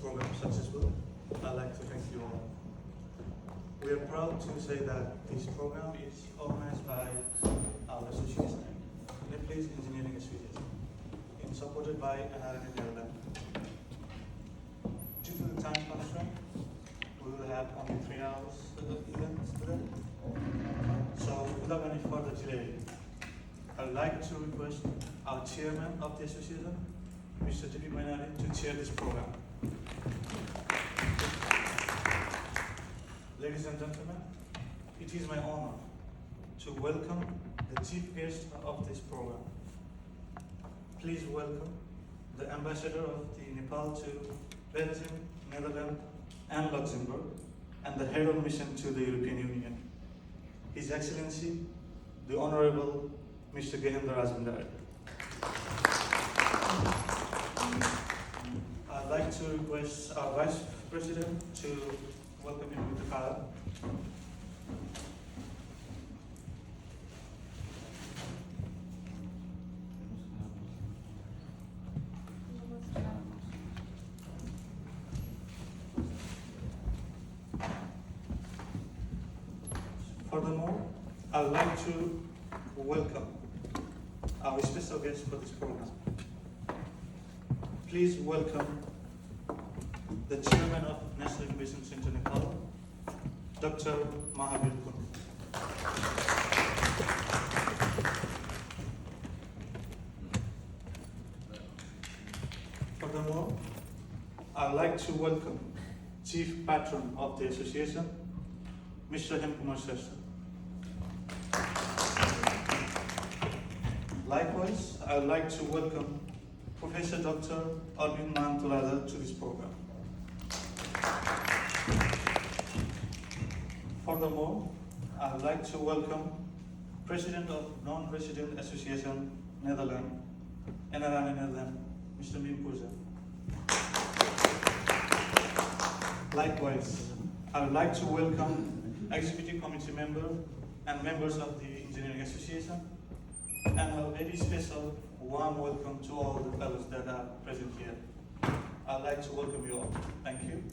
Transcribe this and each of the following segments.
program successful. I'd like to thank you all. We are proud to say that this program is organized by our association, Nepalese Engineering Association, and supported by NRN Netherlands. Due to the time constraint, we will have only 3 hours of events today. So without any further delay, I'd like to request our chairman of the association, Mr. T.P. Mainari, to chair this program. Ladies and gentlemen, it is my honor to welcome the chief guest of this program. Please welcome the ambassador of the Nepal to Belgium, Netherlands, and Luxembourg, and the head of mission to the European Union, His Excellency, the Honorable Mr. Gehendra Rajbandari. I'd like to request our Vice President to welcome him with the file. Furthermore, I'd like to welcome our special guest for this program. Please welcome the Chairman of National Innovation Center Nepal, Dr. Mahabir. Furthermore, I'd like to welcome Chief Patron of the Association, Mr. Hemkumar Shrestha. Likewise, I would like to welcome Professor Dr. Arvind Mahantulada to this program. Furthermore, I would like to welcome President of Non-Resident Association Netherlands, NRN Netherlands, Mr. Mim Pooja. Likewise, I would like to welcome Executive Committee member and members of the Engineering Association, and a very special warm welcome to all the fellows that are present here. I'd like to welcome you all. Thank you.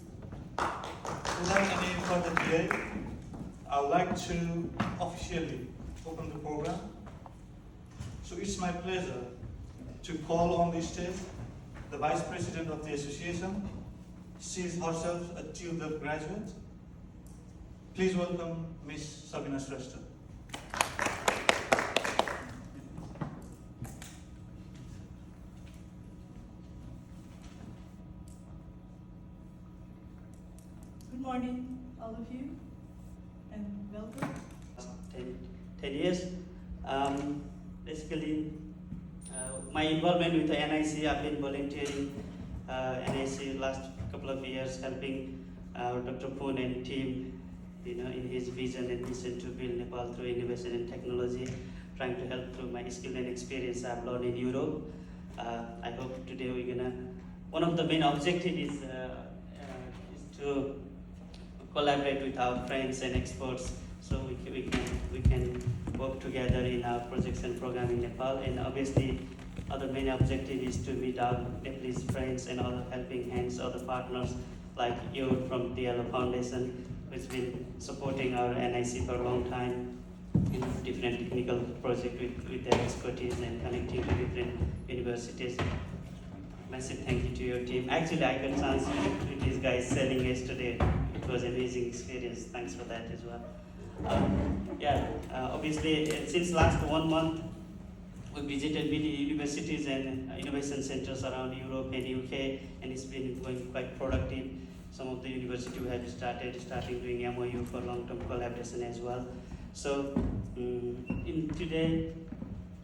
Without any further delay, I'd like to officially open the program. So it's my pleasure to call on the stage the Vice President of the Association. She is herself a Delft graduate. Please welcome Ms. Sabina Shrestha. Good morning, all of you, and welcome. 10 years. Basically, my involvement with the NIC, I've been volunteering NIC last couple of years, helping Dr. Poon and team, in his vision and mission to build Nepal through innovation and technology, trying to help through my skill and experience I've learned in Europe. I hope today we're gonna. One of the main objectives is to collaborate with our friends and experts, so we can work together in our projects and program in Nepal. And obviously, other main objective is to meet our Nepalese friends and other helping hands, other partners like you from the Yellow Foundation, who's been supporting our NIC for a long time in different technical projects with their expertise and connecting to different universities. Massive thank you to your team. Actually, I got a chance with these guys selling yesterday. It was an amazing experience. Thanks for that as well. Obviously, since last 1 month, we visited many universities and innovation centers around Europe and UK, and it's been going quite productive. Some of the universities have starting doing MOU for long-term collaboration as well. So, today,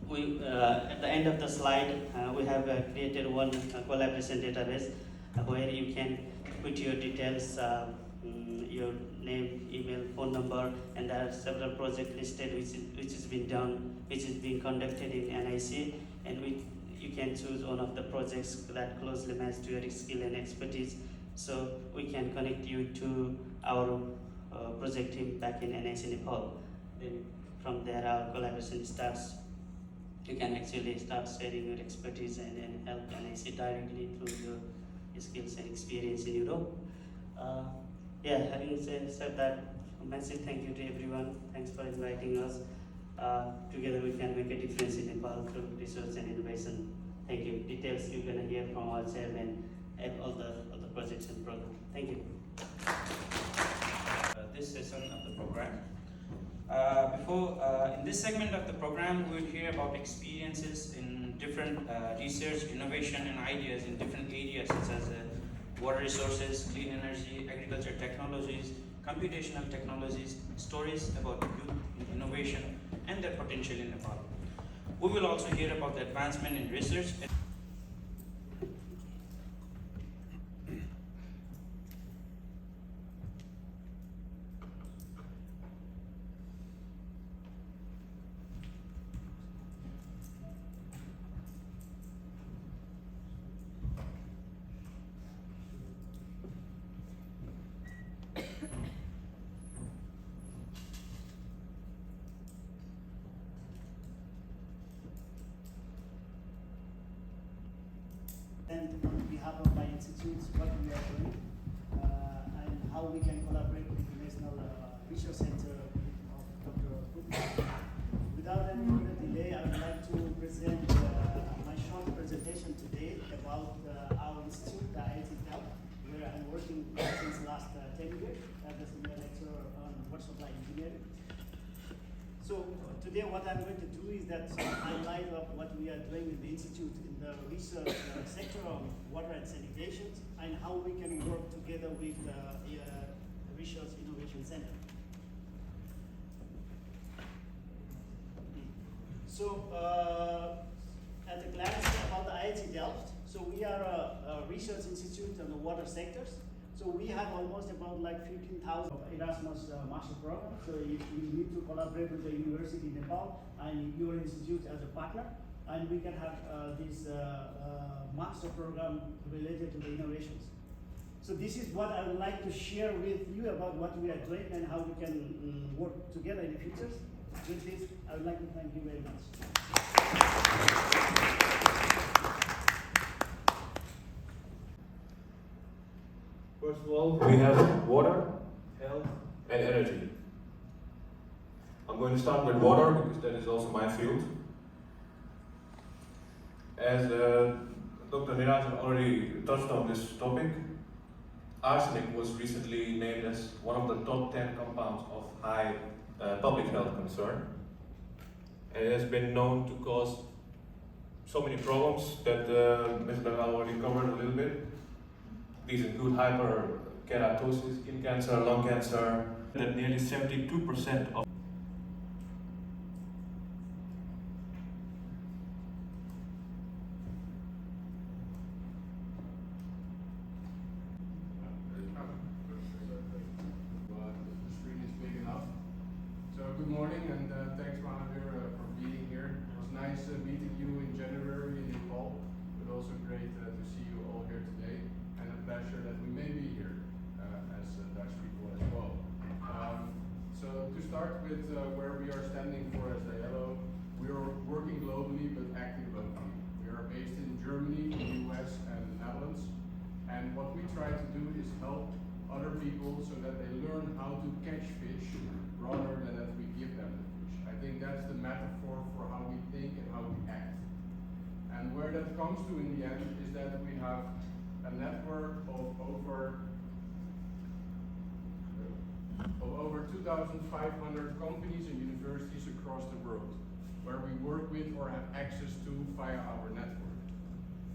we at the end of the slide, we have created one collaboration database where you can put your details, your name, email, phone number, and there are several projects listed which is being done, which is being conducted in NIC, and you can choose one of the projects that closely match to your skill and expertise. So we can connect you to our project team back in NIC Nepal. Then from there our collaboration starts. You can actually start sharing your expertise and help NIC directly through your skills and experience in Europe. Having said that, a massive thank you to everyone. Thanks for inviting us. Together we can make a difference in Nepal through research and innovation. Thank you. Details you're going to hear from our chairman and all the projects and program. Thank you. This session of the program. In this segment of the program, we will hear about experiences in different research, innovation, and ideas in different areas such as water resources, clean energy, agriculture technologies, computational technologies, stories about youth in innovation and their potential in Nepal. We will also hear about the advancement in research. And on behalf of my institute, what we are doing and how we can collaborate with the National Research Center of Dr. Putin. Without any further delay, I would like to present my short presentation today about our institute, the IIT Delft, where I'm working since last 10 years as a senior lecturer on water supply engineering. So today what I'm going to do is that highlight of what we are doing in the institute in the research sector on water and sanitation and how we can work together with the Research Innovation Center. So at a glance about the IIT Delft, so we are a research institute on the water sectors. So we have almost about like 15,000 Erasmus master program. So you need to collaborate with the University in Nepal and your institute as a partner. And we can have this master program related to the innovations. So this is what I would like to share with you about what we are doing and how we can work together in the future. With this, I would like to thank you very much. First of all, we have water, health, and energy. I'm going to start with water because that is also my field. As Dr. Niraj already touched on this topic, arsenic was recently named as one of the top 10 compounds of high public health concern. And it has been known to cause so many problems that Ms. Bengal already covered a little bit. These include hyperkeratosis, skin cancer, lung cancer, that nearly 72% of the screen is big enough. So good morning and thanks Mahabir for being here. It was nice meeting you in January in Nepal, but also great to see you all here today. And a pleasure that we may be here as Dutch people as well. So to start with where we are standing for as the Yellow, we are working globally but acting locally. We are based in Germany, the US and the Netherlands. And what we try to do is help other people so that they learn how to catch fish rather than that we give them the fish. I think that's the metaphor for how we think and how we act. And where that comes to in the end is that we have a network of over 2,500 companies and universities across the world, where we work with or have access to via our network.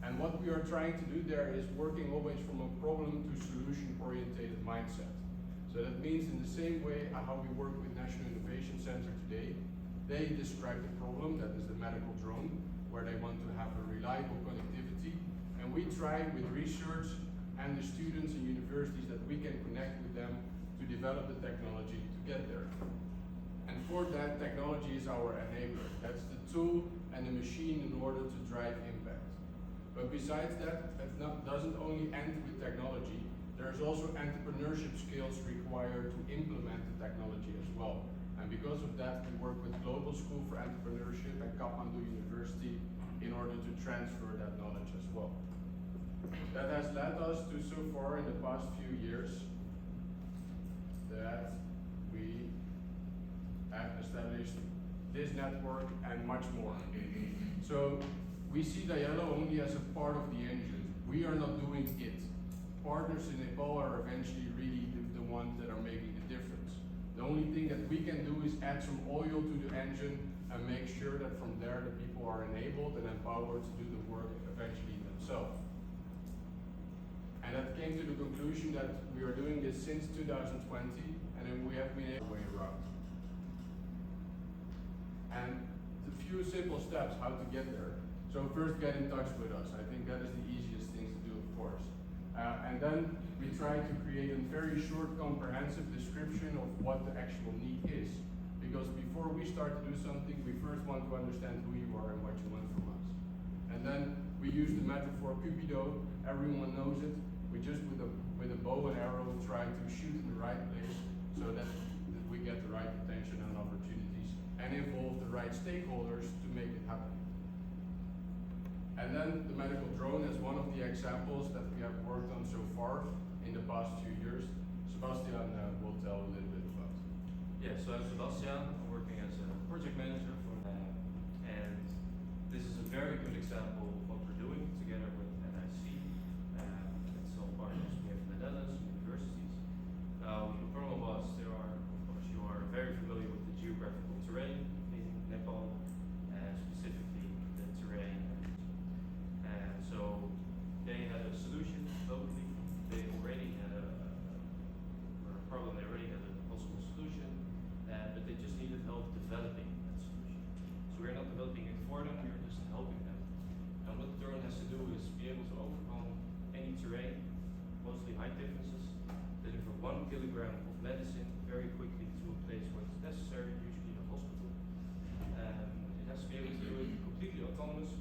And what we are trying to do there is working always from a problem to solution-oriented mindset. So that means in the same way how we work with National Innovation Center today, they describe the problem, that is the medical drone, where they want to have a reliable connectivity. And we try with research and the students and universities that we can connect with them to develop the technology to get there. And for that, technology is our enabler. That's the tool and the machine in order to drive impact. But besides that, it doesn't only end with technology. There's also entrepreneurship skills required to implement the technology as well. And because of that, we work with Global School for Entrepreneurship and Kathmandu University in order to transfer that knowledge as well. That has led us to so far in the past few years that we have established this network and much more. So we see the yellow only as a part of the engine. We are not doing it. Partners in Nepal are eventually really the ones that are making the difference. The only thing that we can do is add some oil to the engine and make sure that from there the people are enabled and empowered to do the work eventually themselves. And that came to the conclusion that we are doing this since 2020, and then we have been able to way around. And the few simple steps how to get there. So first, get in touch with us. I think that is the easiest thing to do, of course. And then we try to create a very short, comprehensive description of what the actual need is. Because before we start to do something, we first want to understand who you are and what you want from us. And then we use the metaphor Cupido. Everyone knows it. We just with a bow and arrow try to shoot in the right place so that we get the right attention and opportunities and involve the right stakeholders to make it happen. And then the medical drone is one of the examples that we have worked on so far in the past few years. Sebastian will tell a little bit about. Yeah, so I'm Sebastian. I'm working as a project manager for and this is a very good example of what we're doing together with NIC and some partners we have in the Netherlands, universities. Now, the problem was there are, of course, you are very familiar with the geographical terrain in Nepal, specifically the terrain. And so they had a solution locally. They already had a problem. They already had a possible solution, but they just needed help developing that solution. So we're not developing it for them. We're just helping them. And what the drone has to do is be able to overcome any terrain, mostly height differences, deliver 1 kilogram of medicine very quickly to a place where it's necessary, usually a hospital. It has to be able to do it completely autonomous.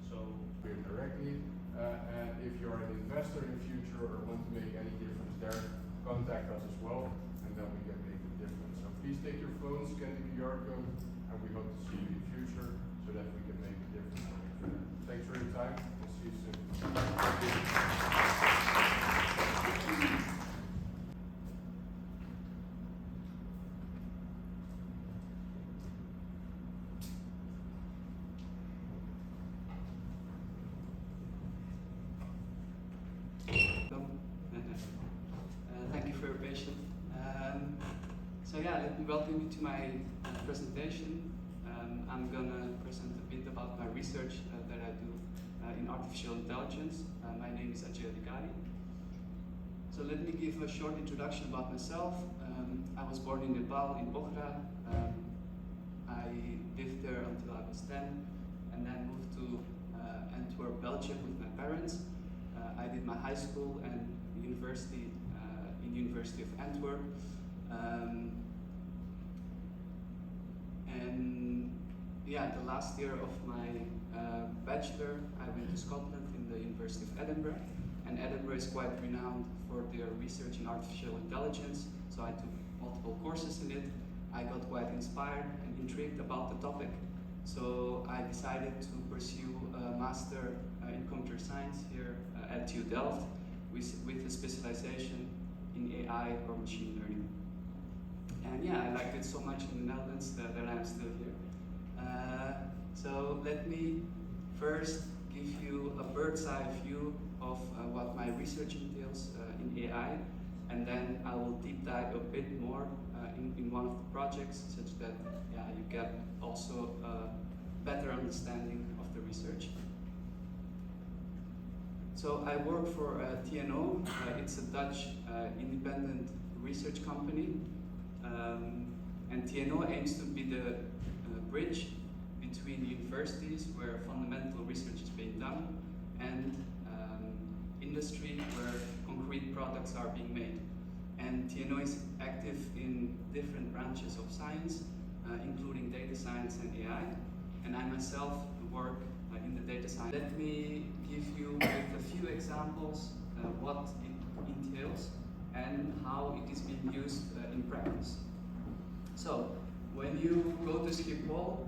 So Directly, and if you're an investor in the future or want to make any difference there, contact us as well, and then we can make the difference. So please take your phone, scan the QR code, and we hope to see you in the future so that we can make a difference. Thanks for your time, and see you soon. Thank you for your patience. So yeah, let me welcome you to my presentation. I'm gonna present a bit about my research that I do in artificial intelligence. My name is Ajay Adhikari. So let me give a short introduction about myself. I was born in Nepal, in Pokhara. I lived there until I was 10, and then moved to Antwerp, Belgium with my parents. I did my high school and university in University of Antwerp. And yeah, the last year of my bachelor, I went to Scotland in the University of Edinburgh. And Edinburgh is quite renowned for their research in artificial intelligence. So I took multiple courses in it. I got quite inspired and intrigued about the topic. So I decided to pursue a master in computer science here at TU Delft with a specialization in AI or machine learning. And yeah, I liked it so much in the Netherlands that I'm still here. So let me first give you a bird's eye view of what my research entails in AI, and then I will deep dive a bit more in one of the projects, such that yeah, you get also a better understanding of the research. So I work for TNO. It's a Dutch independent research company, and TNO aims to be the bridge between universities where fundamental research is being done and industry where concrete products are being made. And TNO is active in different branches of science, including data science and AI. And I myself work in the data science. Let me give you with a few examples what it entails and how it is being used in practice. So when you go to Schiphol,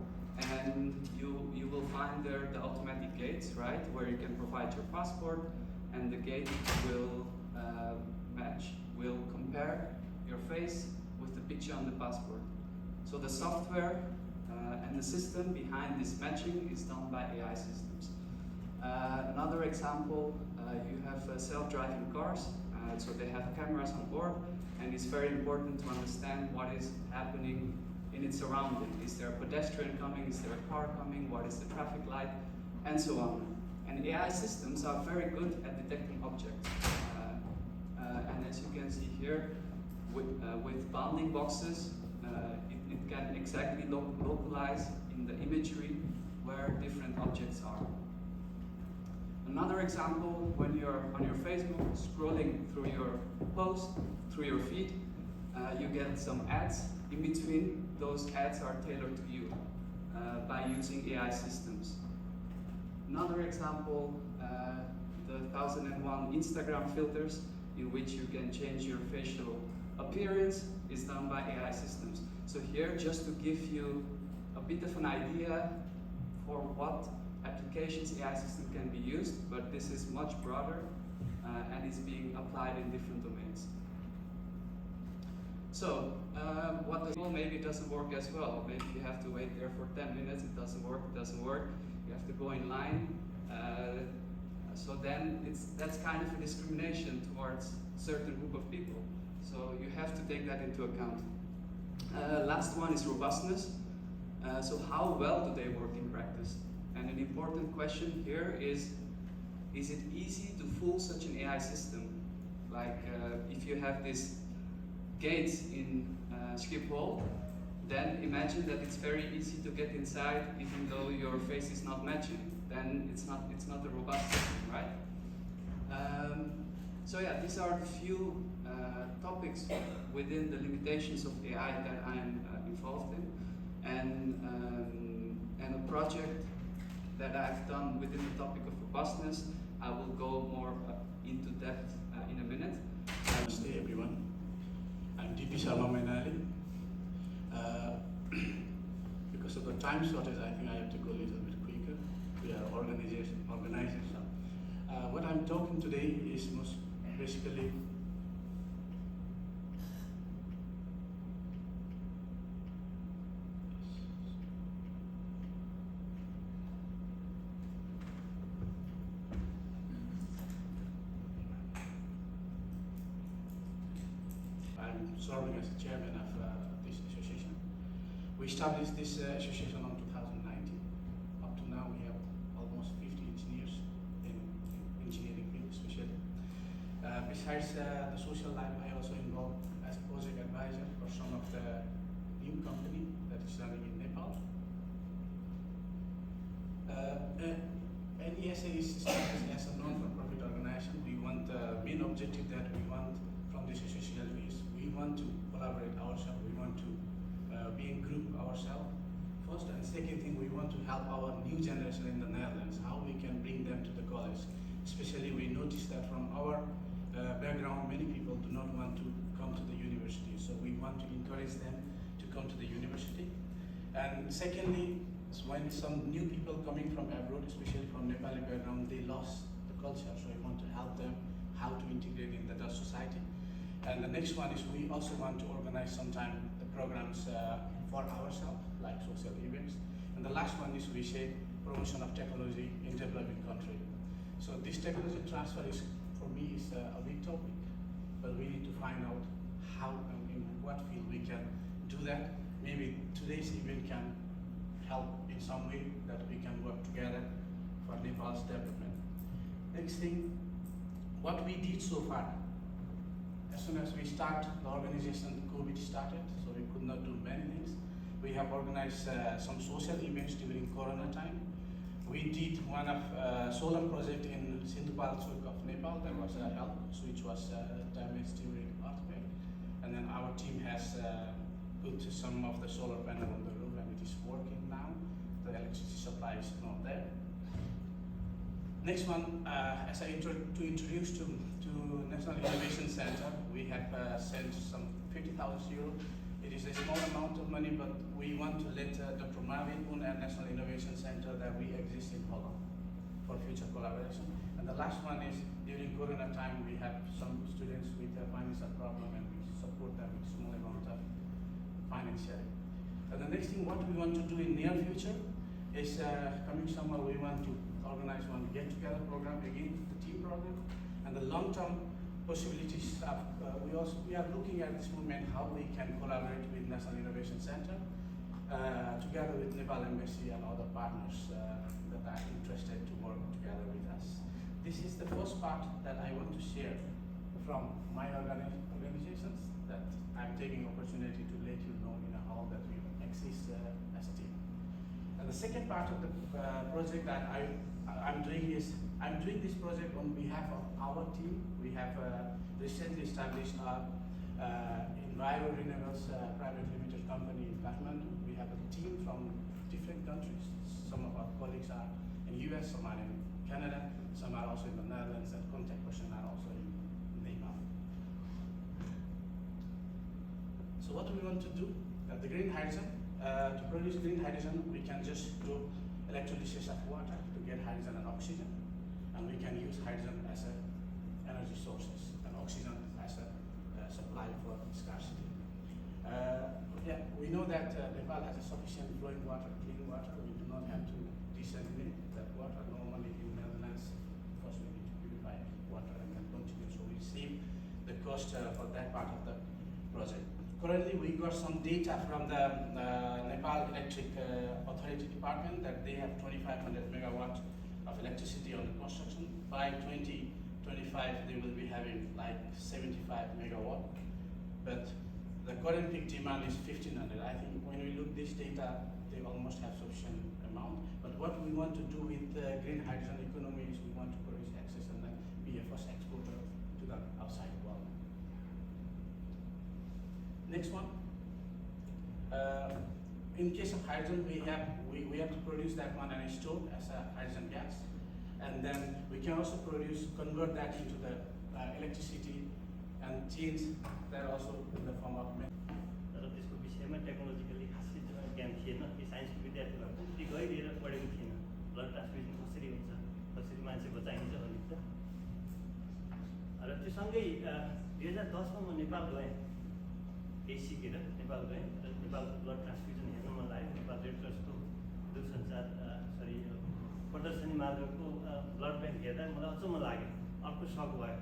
and you will find there the automatic gates, right, where you can provide your passport, and the gate will will compare your face with the picture on the passport. So the software and the system behind this matching is done by AI systems. Another example, you have self-driving cars, so they have cameras on board, and it's very important to understand what is happening in its surrounding. Is there a pedestrian coming? Is there a car coming? What is the traffic light? And so on. And AI systems are very good at detecting objects. And as you can see here, with bounding boxes, it can exactly localize in the imagery where different objects are. Another example, when you're on your Facebook, scrolling through your post, through your feed, you get some ads in between. Those ads are tailored to you by using AI systems. Another example, the 1001 Instagram filters, in which you can change your facial appearance, is done by AI systems. So here, just to give you a bit of an idea for what applications AI system can be used, but this is much broader and is being applied in different domains. So, maybe it doesn't work as well. Maybe you have to wait there for 10 minutes, it doesn't work. You have to go in line. So then that's kind of a discrimination towards a certain group of people. So you have to take that into account. Last one is robustness. So how well do they work in practice? And an important question here is it easy to fool such an AI system? Like if you have this gates in Schiphol, then imagine that it's very easy to get inside even though your face is not matching. Then it's not a robust system, right? So yeah, these are the few topics within the limitations of AI that I'm involved in, and a project that I've done within the topic of robustness. I will go more into depth in a minute. Namaste everyone. I'm DP Sharma Mainali. Because of the time shortage, I think I have to go a little bit quicker. We are organizers. What I'm talking today is most basically I'm serving as the chairman of this association. We established this association in 2019. Up to now, we have almost 50 engineers in engineering field, especially. Besides the social life, I also involved as project advisor for some of the new company that is running in Nepal. NESA is established as a non-for-profit organization. We want the main objective that we want from this association is we want to collaborate ourselves. We want to be in group ourselves. First and second thing, we want to help our new generation in the Netherlands, how we can bring them to the college. Especially we notice that from our background, many people do not want to come to the university. So we want to encourage them to come to the university. And secondly, when some new people coming from abroad, especially from Nepali background, they lost the culture. So we want to help them how to integrate in the Dutch society. And the next one is we also want to organize sometime the programs for ourselves, like social events. And the last one is we say promotion of technology in developing country. So this technology transfer is, for me, is a big topic, but we need to find out how and in what field we can do that. Maybe today's event can help in some way that we can work together for Nepal's development. Next thing, what we did so far. As soon as we start the organization, COVID started, so we could not do many things. We have organized some social events during Corona time. We did one of solar project in Sindhupal Chuk of Nepal. That was a help, which was damaged during earthquake. And then our team has put some of the solar panel on the roof, and it is working now. The electricity supply is not there. Next one, as I introduced to National Innovation Center, we have sent some 50,000 euros. It is a small amount of money, but we want to let Dr. Mahabir and National Innovation Center that we exist in Holland for future collaboration. And the last one is during Corona time, we have some students with a financial problem and we support them with small amount of financial. And the next thing, what we want to do in near future is coming summer, we want to organize one get-together program again, the team program, and the long-term possibilities of, we are looking at this moment how we can collaborate with National Innovation Center together with Nepal Embassy and other partners that are interested to work together with us. This is the first part that I want to share from my organizations that I'm taking opportunity to let you know in how that we exist as a team. And the second part of the project that I'm doing is, I'm doing this project on behalf of our team. We have recently established our Enviro Renewables private limited company in Kathmandu. We have a team from different countries. Some of our colleagues are in US, some are in Canada, some are also in the Netherlands, and contact person are also in Nepal. So what we want to do, the green hydrogen, to produce green hydrogen, we can just do electrolysis of water to get hydrogen and oxygen, and we can use hydrogen as a energy sources and oxygen as a supply for scarcity. Yeah, we know that Nepal has a sufficient flowing water, clean water. We do not have to desalinate that water. Normally in Netherlands, first we need to purify water and then continue. So we save the cost for that part of the project. Currently, we got some data from the Nepal Electric Authority Department that they have 2,500 megawatt of electricity on the construction. By 2025, they will be having like 75 megawatt. But the current peak demand is 1,500. I think when we look this data, they almost have sufficient amount. But what we want to do with green hydrogen economy is we want to produce excess and then be a first exporter to the outside world. Next one. In case of hydrogen, we have to produce that one and store as a hydrogen gas, and then we can also convert that into the electricity and change that also in the form of तर त्यसको विषयमा technologically खासै ज्ञान थिएन कि साइन्सको विद्यार्थीहरू पनि त्यति गइदिएर पढेको थिएन ब्लड ट्रान्सफ्युजन कसरी हुन्छ कसरी मान्छे बचाइन्छ भन्ने त र त्यो सँगै 2010 मा म नेपाल गएँ केही सिकेर नेपाल गएँ र नेपालको ब्लड ट्रान्सफ्युजन हेर्न मन लाग्यो नेपाल रेड क्रसको दूरसञ्चार प्रदर्शनी मार्गको ब्लड ब्याङ्क हेर्दा मलाई अचम्म लाग्यो अर्को सक भयो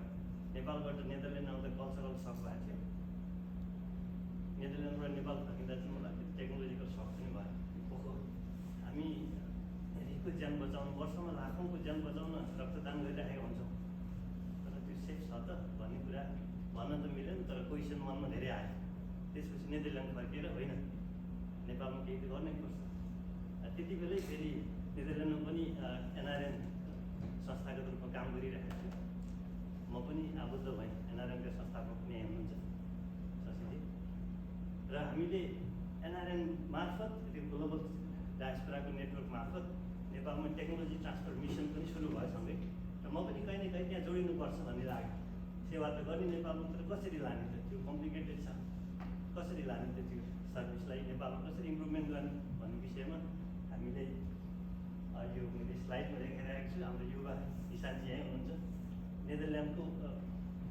नेपालबाट नेदरल्यान्ड आउँदा कल्चरल सक भएको थियो नेदरल्यान्डबाट नेपाल फर्किँदा चाहिँ मलाई त्यो टेक्नोलोजिकल सक पनि भयो ओहो हामी यतिको ज्यान बचाउनु वर्षमा लाखौँको ज्यान बचाउन रक्तदान गरिराखेका हुन्छौँ तर त्यो सेफ छ त भन्ने कुरा भन्न त मिलेन तर क्वेसन मनमा धेरै आयो त्यसपछि नेदरल्यान्ड फर्किएर होइन नेपालमा केही त गर्नै पर्छ त्यति बेलै फेरि नेदरल्यान्डमा पनि एनआरएन संस्थाको रूपमा काम गरिरहेको छु म पनि आबद्ध भएँ एनआरएनका संस्थापक पनि हुनुहुन्छ शशीजी र हामीले एनआरएन मार्फत त्यो ग्लोबल डायस्पोराको नेटवर्क मार्फत नेपालमा टेक्नोलोजी ट्रान्सफर मिसन पनि सुरु भयो सँगै र म पनि कहीँ न कहीँ त्यहाँ जोडिनुपर्छ भन्ने लाग्यो सेवा त गर्ने नेपालमा तर कसरी लाने त त्यो कम्प्लिकेटेड छ कसरी लाने त त्यो सर्भिसलाई नेपालमा कसरी इम्प्रुभमेन्ट गर्ने भन्ने विषयमा हामीले यो मैले स्लाइडमा देखाइरहेको छु हाम्रो युवा किसानजी यहीँ हुनुहुन्छ नेदरल्यान्डको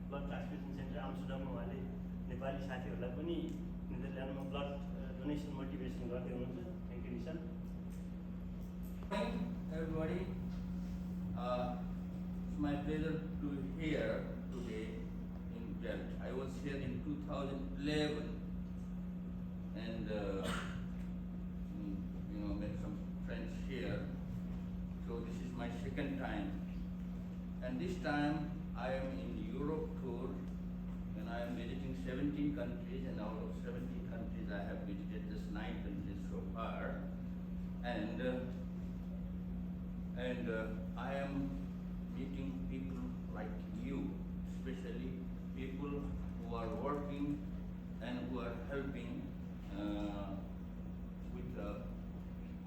ब्लड ट्रान्सफ्युजन सेन्टर आम्स्टर्डममा उहाँले नेपाली साथीहरूलाई पनि नेदरल्यान्डमा ब्लड डोनेसन मोटिभेसन गर्दै हुनुहुन्छ थ्याङ्क यू निशान Everybody, it's my pleasure to here today in Delft. I was here in 2011 and met some friends here. So this is my second time, and this time I am in Europe tour, and I am visiting 17 countries, and out of 17 countries I have visited just 9 countries so far, and I am meeting people like you, especially people who are working and who are helping with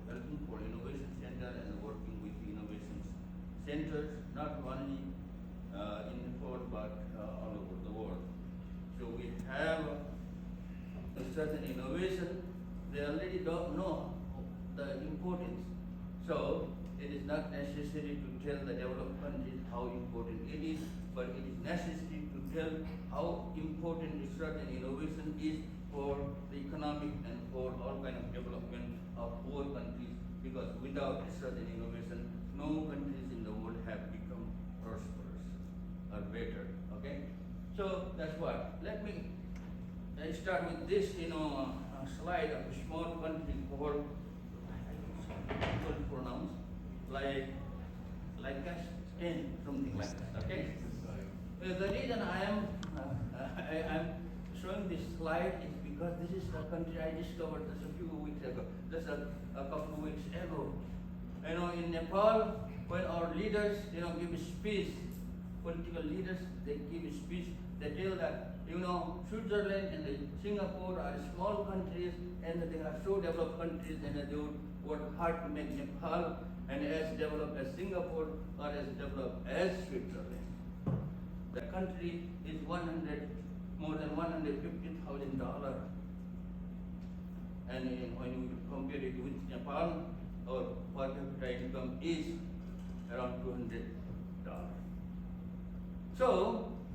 helping for innovation center and working with innovation centers, not only in Nepal but all over the world. So we have a certain innovation, they already don't know the importance. So it is not necessary to tell the developed countries how important it is, but it is necessary to tell how important research and innovation is for the economic and for all kind of development of poor countries, because without research and innovation, no countries in the world have become prosperous or better. Okay, so that's why. Let me start with this, slide of a small country called, difficult to pronounce, like Kazakhstan, something like that. Okay. The reason I am showing this slide is because this is a country I discovered just a few weeks ago, just a couple of weeks ago. In Nepal, when our leaders, give a speech, political leaders, they give a speech, they tell that, Switzerland and Singapore are small countries and they are so developed countries and they would work hard to make Nepal and as developed as Singapore or as developed as Switzerland. The country is more than $150,000. And when you compare it with Nepal, our per capita income is around $200. So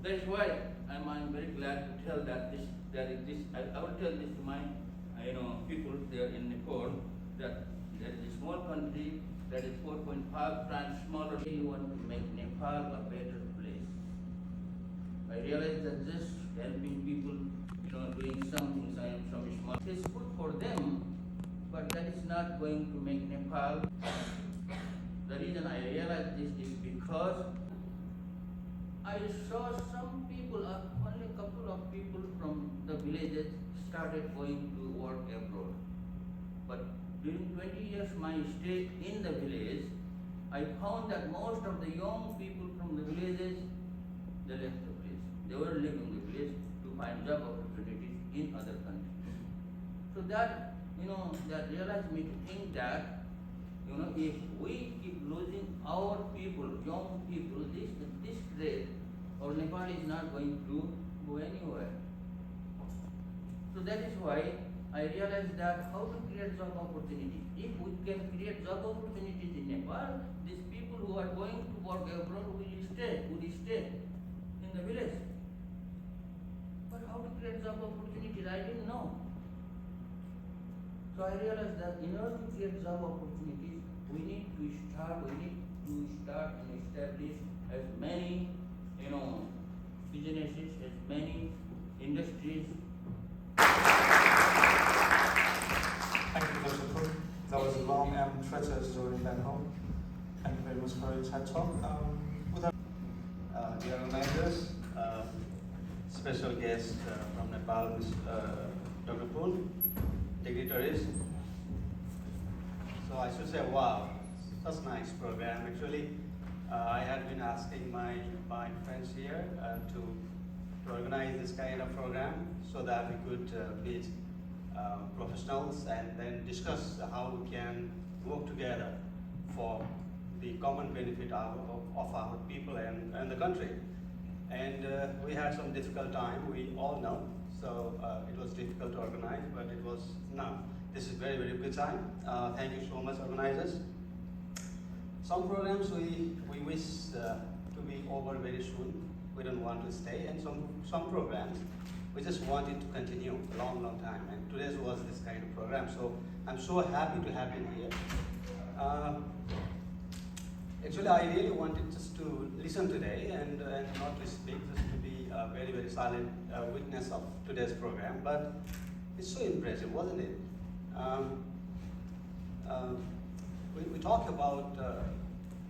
that's why I'm very glad to tell that I will tell this to my people there in Nepal, that there is a small country that is 4.5 times smaller. We want to make Nepal a better place. I realize that just helping people, doing something, some small, it's good for them, but that is not going to make Nepal. The reason I realize this is because I saw some people, only a couple of people from the villages started going to work abroad. But during 20 years my stay in the village, I found that most of the young people from the villages, they left the village. They were leaving the village to find job opportunities in other countries. So that, that realized me to think that, if we keep losing our people, young people, this rate, our Nepal is not going to go anywhere. So that is why I realized that how to create job opportunities. If we can create job opportunities in Nepal, these people who are going to work abroad would stay in the village. But how to create job opportunities, I didn't know. So I realized that in order to create job opportunities, we need to start and establish as many, businesses, as many industries. Thank you, Professor Cook. That was a long and treacherous journey back home. Thank you very much for your chat talk. Dear organizers, special guest from Nepal, Dr. Poon, dignitaries. So I should say, wow, such a nice program. Actually, I had been asking my friends here to organize this kind of program so that we could meet professionals and then discuss how we can work together for the common benefit of our people and the country. And we had some difficult time, we all know. So it was difficult to organize, but it was now. This is very, very good time. Thank you so much, organizers. Some programs we wish to be over very soon. We don't want to stay, and some programs we just want it to continue a long, long time. And today's was this kind of program. So I'm so happy to have you here. Actually, I really wanted just to listen today and not to speak, just to be a very, very silent witness of today's program. But it's so impressive, wasn't it? We talk about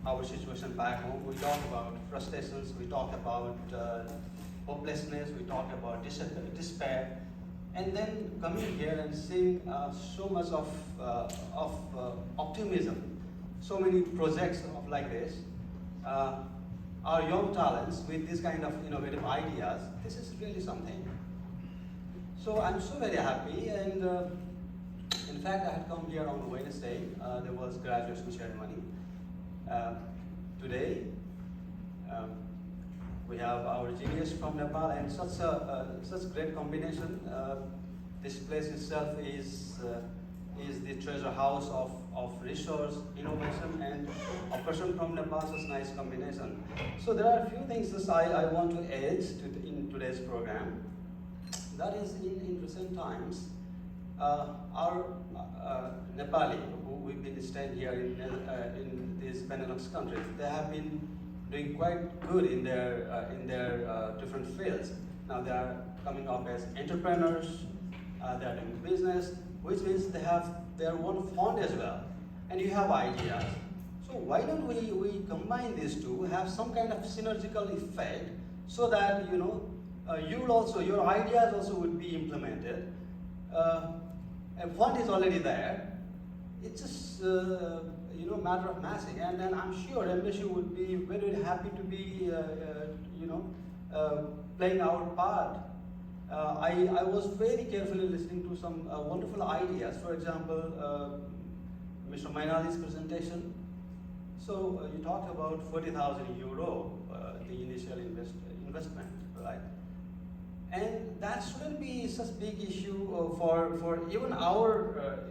our situation back home. We talk about frustrations. We talk about hopelessness. We talk about despair. And then coming here and seeing so much of optimism, so many projects of like this, our young talents with this kind of innovative ideas, this is really something. So I'm so very happy, and in fact I had come here on Wednesday. There was graduation ceremony. Today we have our genius from Nepal, and such great combination. This place itself is the treasure house of research, innovation, and a person from Nepal. Such nice combination. So there are a few things that I want to add in today's program. That is, in recent times, our Nepali, who we've been staying here in these Benelux countries, they have been doing quite good in their different fields. Now they are coming up as entrepreneurs, they are doing business, which means they have their own fund as well. And you have ideas. So why don't we combine these two, have some kind of synergical effect, so that your ideas also would be implemented. A fund is already there. It's just matter of matching, and then I'm sure Embassy would be very, very happy to be playing our part. I was very carefully listening to some wonderful ideas. For example, Mr. Mainali's presentation. So you talked about 40,000 euro, the initial investment, right? And that shouldn't be such a big issue for even our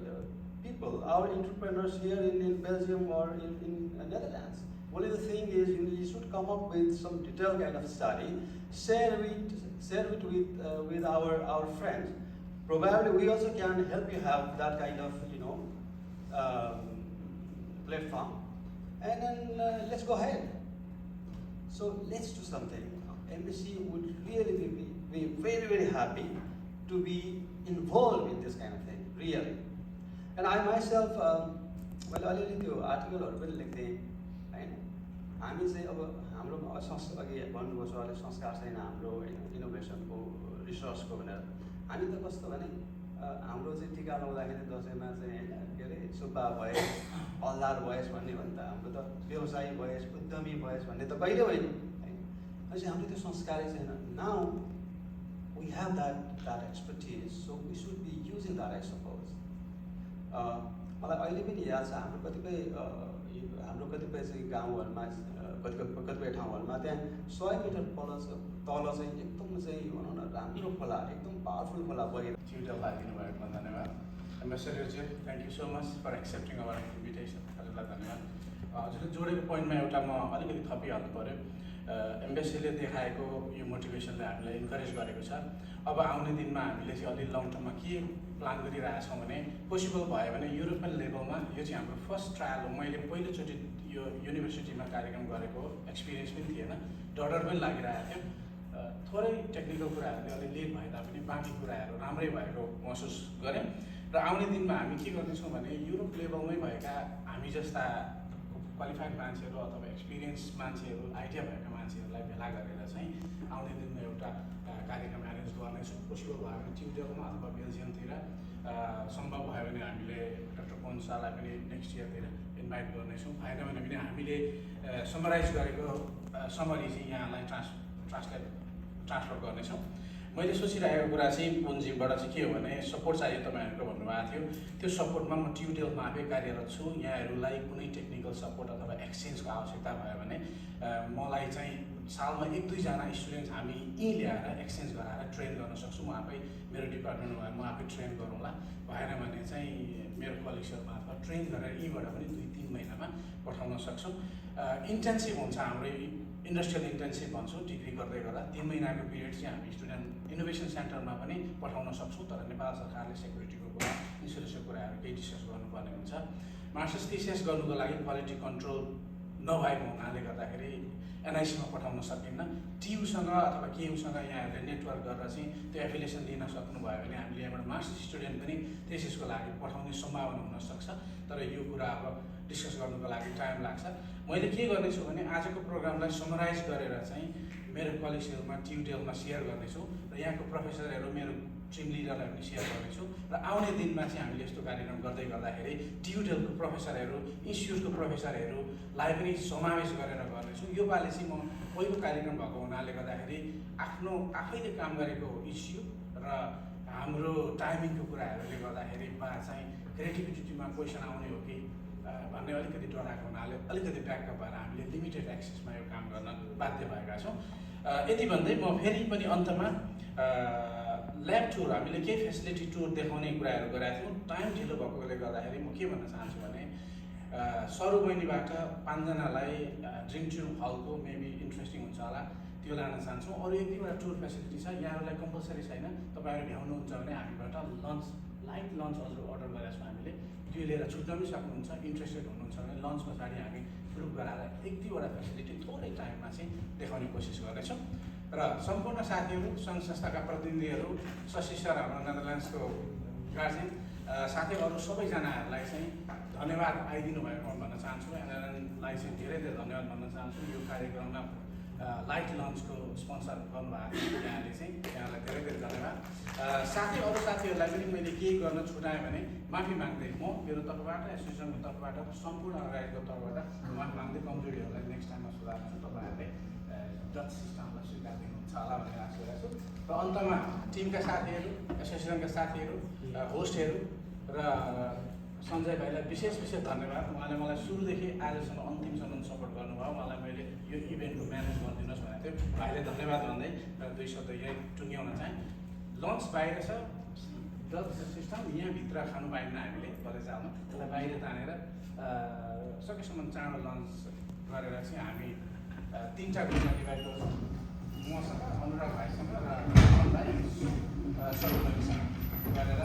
people, our entrepreneurs here in Belgium or in Netherlands. Only the thing is, you should come up with some detailed kind of study, share it with our friends. Probably we also can help you have that kind of platform, and then let's go ahead. So let's do something. Embassy would really be very, very happy to be involved in this kind of thing, really. And I myself, अलिअलि त्यो आर्टिकलहरू पनि लेख्थेँ होइन. हामी चाहिँ अब हाम्रो अघि भन्नुभयो सरले संस्कार छैन हाम्रो इनोभेसनको रिसर्चको भनेर. हामी त कस्तो भने हाम्रो चाहिँ टिका लगाउँदाखेरि दसैँमा चाहिँ होइन के अरे सुब्बा भएस हलदार भएस भन्ने हो नि त. हाम्रो त व्यवसायी भएस उद्यमी भएस भन्ने त कहिले होइन होइन. अहिले हाम्रो त्यो संस्कारै छैन. Now we have that expertise, so we should be using that, I suppose. मलाई अहिले पनि याद छ हाम्रो कतिपय चाहिँ गाउँहरूमा कतिपय ठाउँहरूमा त्यहाँ 100 मिटर तल चाहिँ एकदम चाहिँ भनौँ न राम्रो खोला, एकदम पावरफुल खोला बगिरहेको. ट्युटरलाई दिनुभएकोमा धन्यवाद. एम्बेसडरजी, thank you so much for accepting our invitation. हजुरलाई धन्यवाद. हजुरले जोडेको पोइन्टमा एउटा म अलिकति थपिहाल्नु पऱ्यो. एम्बेसीले देखाएको यो मोटिभेसनले हामीलाई इन्करेज गरेको छ. अब आउने दिनमा हामीले चाहिँ अलि लङ टर्ममा के प्लान गरिरहेछौँ भने पोसिबल भयो भने युरोपियन लेभलमा यो चाहिँ हाम्रो फर्स्ट ट्रायल हो. मैले पहिलोचोटि यो युनिभर्सिटीमा कार्यक्रम गरेको एक्सपिरियन्स पनि थिएन, डर पनि लागिरहेको थियो. थोरै टेक्निकल कुराहरूले अलि लेट भए तापनि बाँकी कुराहरू राम्रै भएको महसुस गरेँ. र आउने दिनमा हामी के गर्नेछौँ भने युरोप लेभलमै भएका हामी जस्ता क्वालिफाइड मान्छेहरू अथवा एक्सपिरियन्स मान्छेहरू, आइडिया भएका मान्छेहरूलाई भेला गरेर चाहिँ आउने दिनमा एउटा कार्यक्रम एरेन्ज गर्नेछौँ. पोसिबल भयो भने ट्युटरमा अथवा बेल्जियमतिर, सम्भव भयो भने हामीले डाक्टर पोन्सालाई पनि नेक्स्ट इयरतिर इन्भाइट गर्नेछौँ. भएन भने पनि हामीले समराइज गरेको समरी चाहिँ यहाँलाई ट्रान्सफर गर्नेछौँ. मैले सोचिरहेको कुरा चाहिँ पुन्जीबाट चाहिँ के हो भने सपोर्ट चाहियो तपाईँहरूको भन्नुभएको थियो. त्यो सपोर्टमा म ट्युटोरियलमा आफै कार्यरत छु. यहाँहरूलाई कुनै टेक्निकल सपोर्ट अथवा एक्सचेन्जको आवश्यकता भयो भने मलाई चाहिँ सालमा 1-2 जना स्टुडेन्ट हामी यहीँ ल्याएर एक्सचेन्ज गराएर ट्रेन गर्न सक्छु. म आफै मेरो डिपार्टमेन्टमा भयो म आफै ट्रेन गरौँला. भएन भने चाहिँ मेरो कलिग्सहरूमा अथवा ट्रेन गरेर यहीँबाट पनि 2-3 महिनामा पठाउन सक्छौँ. इन्टेन्सिभ हुन्छ हाम्रो इन्डस्ट्रियल इन्टेन्सिभ भन्छौँ. डिग्री गर्दै गर्दा 3 महिनाको पिरियड चाहिँ हामी स्टुडेन्ट इनोभेसन सेन्टरमा पनि पठाउन सक्छौँ. तर नेपाल सरकारले सेक्युरिटीको कुरा, इन्सुरेन्सको कुराहरू केही डिस्कस गर्नुपर्ने हुन्छ. मास्टर्स थिसिस गर्नुको लागि क्वालिटी कन्ट्रोल नभएको हुनाले गर्दाखेरि एनआइसीमा पठाउन सकिन्न. टियुसँग अथवा केयुसँग यहाँहरूले नेटवर्क गरेर चाहिँ त्यो एफिलिएसन लिन सक्नुभयो भने हामीले यहाँबाट मास्टर्स स्टुडेन्ट पनि थिसिसको लागि पठाउने सम्भावना हुनसक्छ. तर यो कुरा अब डिस्कस गर्नुको लागि टाइम लाग्छ. मैले के गर्नेछु भने आजको प्रोग्रामलाई समराइज गरेर चाहिँ मेरो कलिग्सहरूमा ट्युटोरियलमा सेयर गर्नेछु र यहाँको प्रोफेसरहरू, मेरो टिम लिडरलाई पनि सेयर गर्नेछु. र आउने दिनमा चाहिँ हामीले यस्तो कार्यक्रम गर्दै गर्दाखेरि ट्युटोरियलको प्रोफेसरहरू, इन्स्टिट्युटको प्रोफेसरहरूलाई पनि समावेश गरेर गर्नेछु. यो पालि चाहिँ म पहिलो कार्यक्रम भएको हुनाले गर्दाखेरि आफ्नो आफैले काम गरेको इस्यु र हाम्रो टाइमिङको कुराहरूले गर्दाखेरि चाहिँ क्रिएटिभिटीमा क्वेसन आउने हो कि भन्ने अलिकति डराएको हुनाले अलिकति ब्याकअप भएर हामीले लिमिटेड एक्सेसमा यो काम गर्न बाध्य भएका छौँ. यति भन्दै म फेरि पनि अन्तमा ल्याब टुर हामीले केही फेसिलिटी टुर देखाउने कुराहरू गरेका थियौँ। टाइम ढिलो भएकोले गर्दाखेरि म के भन्न चाहन्छु भने सरू बहिनीबाट 5 जनालाई ड्रिङ्क ट्युब हलको मेबी इन्ट्रेस्टिङ हुन्छ होला त्यो लान चाहन्छौँ। अरू एक दुईवटा टुर फेसिलिटी छ, यहाँहरूलाई कम्पलसरी छैन। तपाईँहरू भ्याउनुहुन्छ भने हामीबाट लन्च लाइट लन्च हजुर अर्डर गरेका छौँ हामीले, त्यो लिएर छुट्न पनि सक्नुहुन्छ। इन्ट्रेस्टेड हुनुहुन्छ भने लन्च पछाडि हामी ग्रुप गराएर एक दुईवटा फेसिलिटी थोरै टाइममा चाहिँ देखाउने कोसिस गर्नेछौँ। र सम्पूर्ण साथीहरू, सङ्घ संस्थाका प्रतिनिधिहरू, शशि सर हाम्रो नेदरल्यान्ड्सको गार्जियन, साथै अरू सबैजनाहरूलाई चाहिँ धन्यवाद आइदिनु भएको भन्न चाहन्छु। एनएलएनलाई चाहिँ धेरै धेरै धन्यवाद भन्न चाहन्छु। यो कार्यक्रममा लाइट लन्चको स्पोन्सर गर्नुभएको छ यहाँले चाहिँ, यहाँलाई धेरै धेरै धन्यवाद। साथै अरू साथीहरूलाई पनि मैले केही गर्न छुटाएँ भने माफी माग्दै म मेरो तर्फबाट, एसोसिएसनको तर्फबाट, सम्पूर्ण अर्गनाइजको तर्फबाट माफी माग्दै कमजोरीहरूलाई नेक्स्ट टाइममा सुधार्छु। तपाईँहरूले डच सिस्टमलाई स्वीकार दिनुहुन्छ होला भन्ने आशा गरेको छु। र अन्तमा टिमका साथीहरू, एसोसिएसनका साथीहरू, होस्टहरू र सञ्जय भाइलाई विशेष धन्यवाद। उहाँले मलाई सुरुदेखि आजसम्म अन्तिमसम्म सपोर्ट गर्नुभयो। मलाई मैले यो इभेन्टको म्यानेज गरिदिनुहोस् भनेको थियो, भाइले धन्यवाद भन्दै र 2 शब्द यही टुङ्ग्याउन चाहेँ। लन्च बाहिर छ, डच सिस्टम यहाँभित्र खानु पाइन्न हामीले कलेज हालमा, त्यसलाई बाहिर तानेर सकेसम्म चाँडो लन्च गरेर चाहिँ हामी 3टा ग्रुपमा डिभाइड गर्छौँ। मसँग, अनुराग भाइसँग र भाइ सबै गरेर